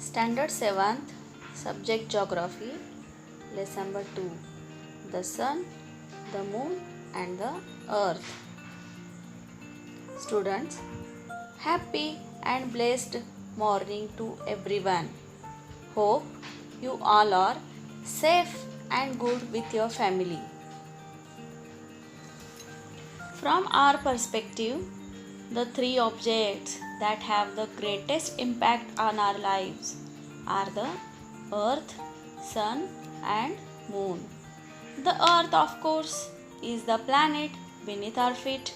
Standard 7th, Subject Geography, Lesson number 2, The Sun, the Moon and the Earth. Students, happy and blessed morning to everyone. Hope you all are safe and good with your family. From our perspective, the three objects that have the greatest impact on our lives are the Earth, Sun and Moon. The Earth, of course, is the planet beneath our feet.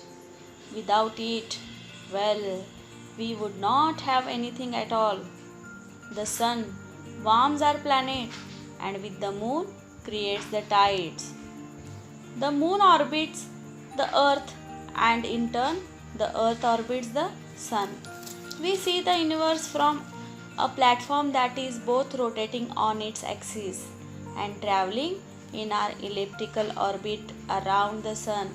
Without it, well, we would not have anything at all. The Sun warms our planet and with the Moon creates the tides. The Moon orbits the Earth and in turn the Earth orbits the Sun. We see the universe from a platform that is both rotating on its axis and traveling in our elliptical orbit around the Sun.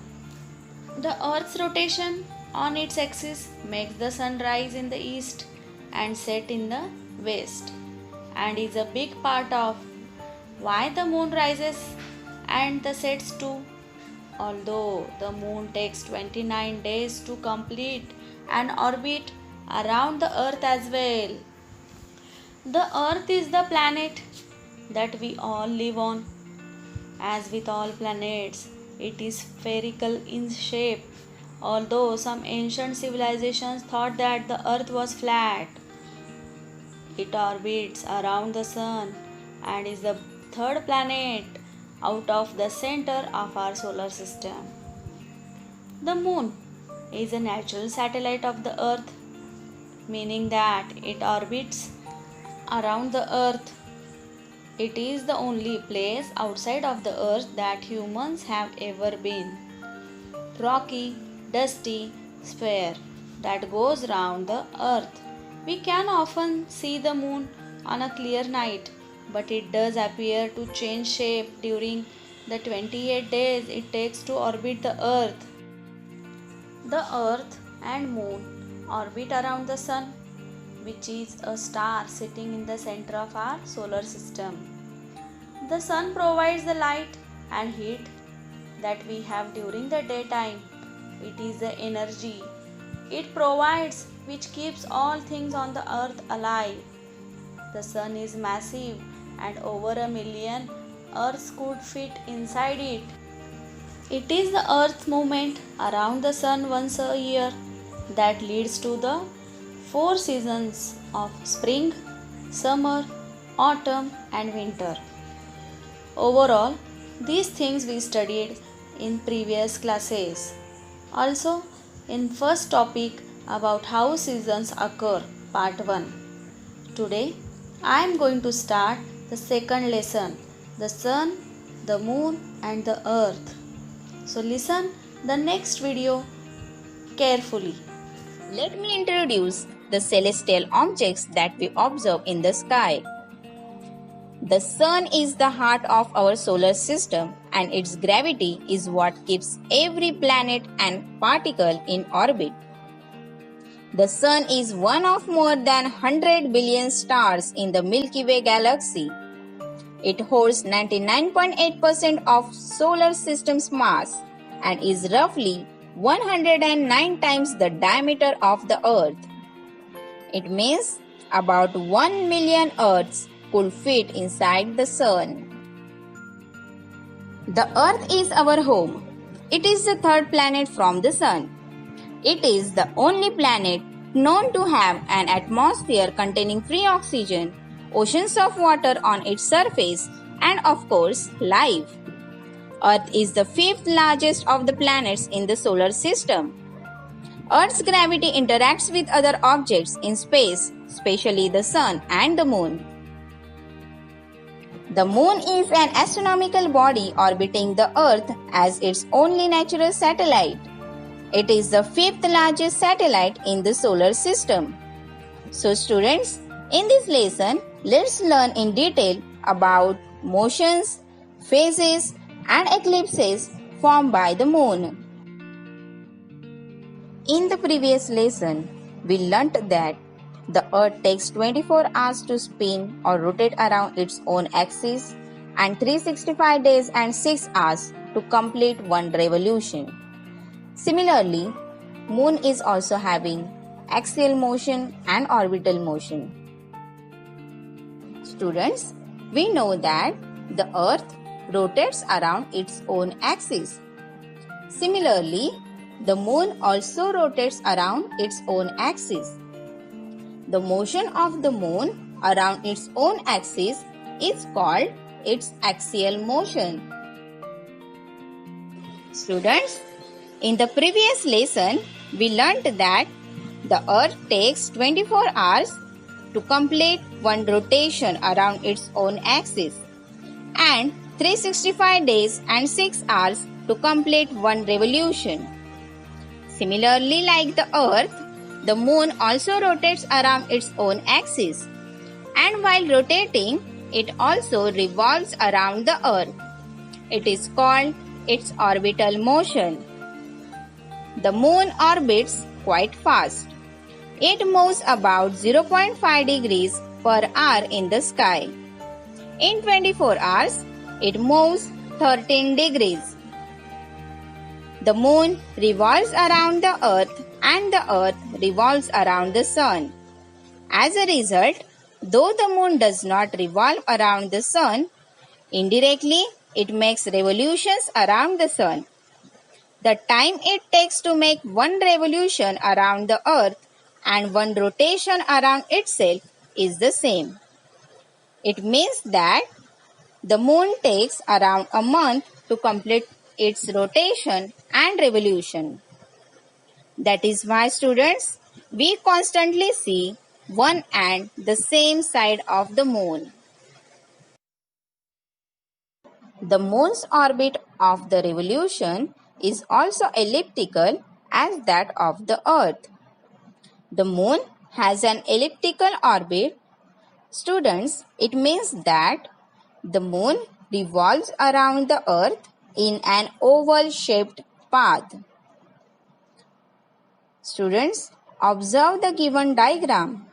The Earth's rotation on its axis makes the sun rise in the east and set in the west, and is a big part of why the moon rises and the sets too. Although the moon takes 29 days to complete an orbit around the earth as well. The earth is the planet that we all live on. As with all planets, it is spherical in shape, although some ancient civilizations thought that the earth was flat. It orbits around the sun and is the third planet out of the center of our solar system. The moon is a natural satellite of the earth, meaning that it orbits around the earth. It is the only place outside of the earth that humans have ever been. Rocky, dusty sphere that goes round the earth. We can often see the moon on a clear night, but it does appear to change shape during the 28 days it takes to orbit the earth. The earth and moon orbit around the sun, which is a star sitting in the center of our solar system. The sun provides the light and heat that we have during the daytime. It is the energy it provides which keeps all things on the earth alive. The sun is massive and over 1 million earths could fit inside it. It is the earth's movement around the sun once a year that leads to the 4 seasons of spring, summer, autumn and winter. Overall, these things we studied in previous classes. Also, in first topic about how seasons occur, part 1. Today, I am going to start the second lesson, the sun, the moon and the earth. So listen the next video carefully. Let me introduce the celestial objects that we observe in the sky. The sun is the heart of our solar system, and its gravity is what keeps every planet and particle in orbit. The sun is one of more than 100 billion stars in the Milky Way galaxy. It holds 99.8% of solar system's mass and is roughly 109 times the diameter of the earth. It means about 1 million earths could fit inside the sun. The earth is our home. It is the third planet from the sun. It is the only planet known to have an atmosphere containing free oxygen, oceans of water on its surface, and of course, life. Earth is the fifth largest of the planets in the solar system. Earth's gravity interacts with other objects in space, especially the sun and the moon. The moon is an astronomical body orbiting the earth as its only natural satellite. It is the fifth largest satellite in the solar system. So students, in this lesson, let's learn in detail about motions, phases and eclipses formed by the moon. In the previous lesson, we learnt that The Earth takes 24 hours to spin or rotate around its own axis and 365 days and 6 hours to complete one revolution. Similarly, Moon is also having axial motion and orbital motion. Students, we know that the Earth rotates around its own axis. Similarly, the Moon also rotates around its own axis. The motion of the Moon around its own axis is called its axial motion. Students, in the previous lesson, we learnt that the Earth takes 24 hours to complete one rotation around its own axis and 365 days and 6 hours to complete one revolution. Similarly, like the Earth, the Moon also rotates around its own axis, and while rotating, it also revolves around the Earth. It is called its orbital motion. The Moon orbits quite fast. It moves about 0.5 degrees per hour in the sky. In 24 hours, it moves 13 degrees. The Moon revolves around the Earth and the Earth revolves around the Sun. As a result, though the Moon does not revolve around the Sun, indirectly it makes revolutions around the Sun. The time it takes to make one revolution around the Earth and one rotation around itself is the same. It means that the Moon takes around a month to complete its rotation and revolution. That is why, students, we constantly see one and the same side of the Moon. The Moon's orbit of the revolution is also elliptical as that of the Earth. The Moon has an elliptical orbit. Students, it means that the Moon revolves around the Earth in an oval-shaped path. Students, observe the given diagram.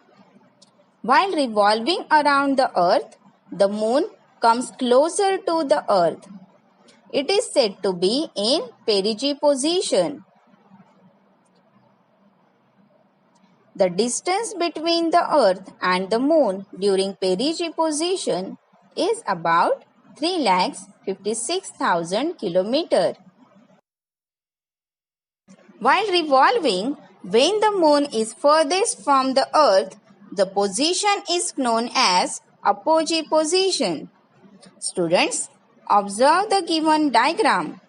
While revolving around the Earth, the Moon comes closer to the Earth. It is said to be in perigee position. The distance between the Earth and the Moon during perigee position is about 3,56,000 km. While revolving, when the Moon is furthest from the Earth, the position is known as apogee position. Students, observe the given diagram.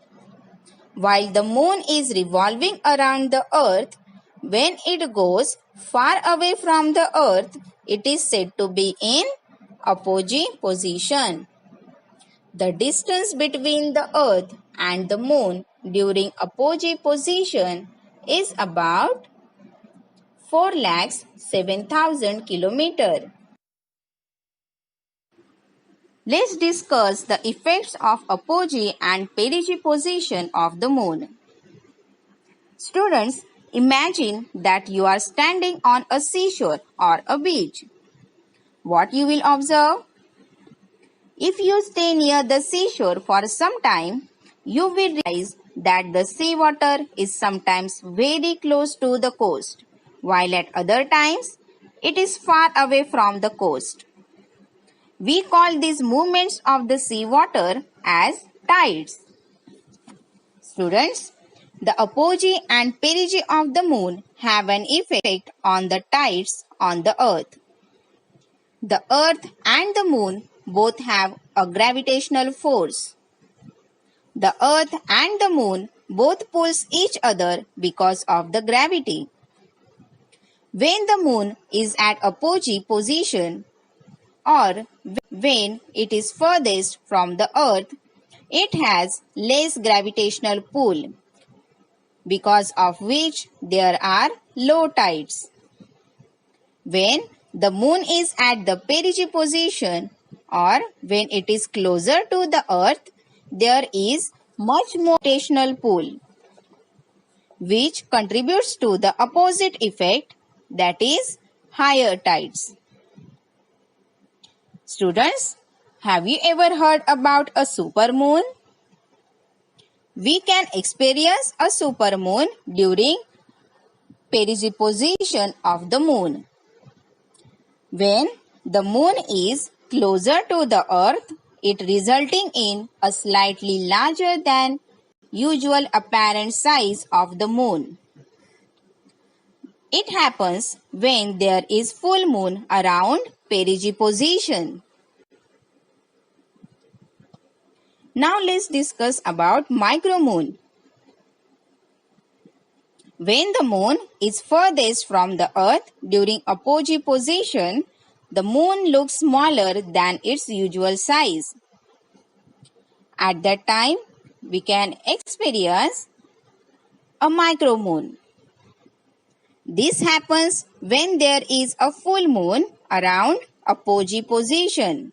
While the Moon is revolving around the Earth, when it goes far away from the Earth, it is said to be in apogee position. The distance between the Earth and the Moon during apogee position is about 4,07,000 km. Let's discuss the effects of apogee and perigee position of the Moon. Students, imagine that you are standing on a seashore or a beach. What you will observe? If you stay near the seashore for some time, you will realize that the seawater is sometimes very close to the coast, while at other times it is far away from the coast. We call these movements of the seawater as tides. Students, the apogee and perigee of the Moon have an effect on the tides on the Earth. The Earth and the Moon both have a gravitational force. The Earth and the Moon both pulls each other because of the gravity. When the Moon is at apogee position or when it is furthest from the Earth, it has less gravitational pull, because of which there are low tides. When the Moon is at the perigee position or when it is closer to the Earth, there is much more gravitational pull, which contributes to the opposite effect, that is, higher tides. Students, have you ever heard about a supermoon? We can experience a supermoon during perisopposition of the moon. When the moon is closer to the earth, it resulting in a slightly larger than usual apparent size of the moon. It happens when there is full moon around perisopposition. Now let's discuss about micromoon. When the moon is furthest from the earth during apogee position, the moon looks smaller than its usual size. At that time, we can experience a micromoon. This happens when there is a full moon around apogee position.